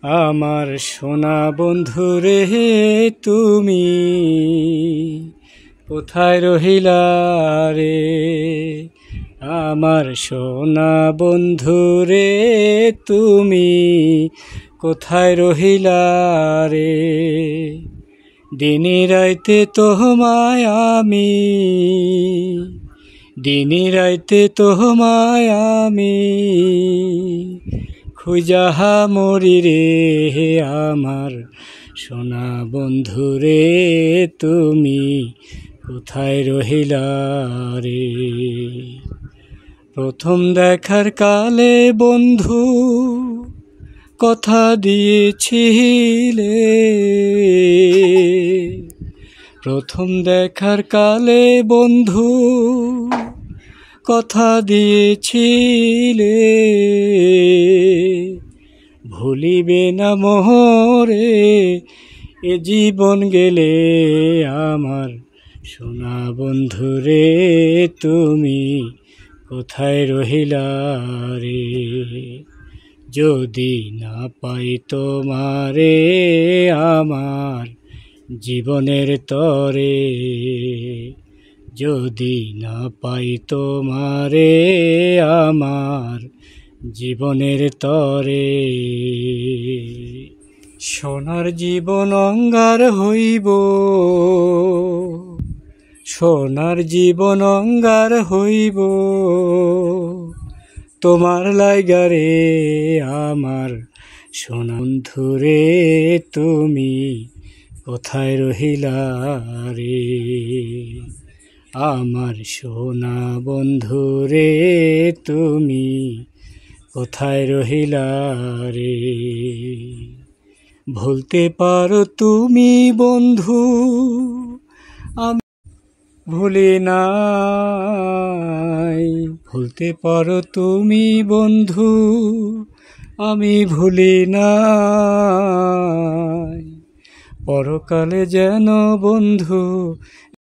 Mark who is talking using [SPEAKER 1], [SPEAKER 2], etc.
[SPEAKER 1] আমার সোনা বন্ধু রে তুমি কোথায় রহিলা রে? আমার সোনা বন্ধু রে তুমি কোথায় রহিলা রে? দিনে রাইতে তোমায় আমি, দিনে রাইতে তোমায় আমি খুঁজাহা মরি রে। আমার সোনা বন্ধু রে তুমি কোথায় রহিলা রে? প্রথম দেখার কালে বন্ধু কথা দিয়েছিলে, প্রথম দেখার কালে বন্ধু কথা দিয়েছিলে, ভুলিবে না মোরে এ জীবন গেলে। আমার সোনা বন্ধু রে তুমি কোথায় রহিলা রে? যদি না পাই তোমারে আমার জীবনের তরে, যদি না পাই তোমারে আমার জীবনের তরে, সোনার জীবন অঙ্গার হইব, সোনার জীবন অঙ্গার হইব তোমার লাইগারে। আমার সোনা বন্ধু রে তুমি কোথায় রহিলা রে? আমার সোনা বন্ধু রে তুমি কোথায় রহিলা রে? ভুলতে পারো তুমি বন্ধু আমি ভুলি নাই, ভুলতে পারো তুমি বন্ধু আমি ভুলি নাই। পরকালে যেন বন্ধু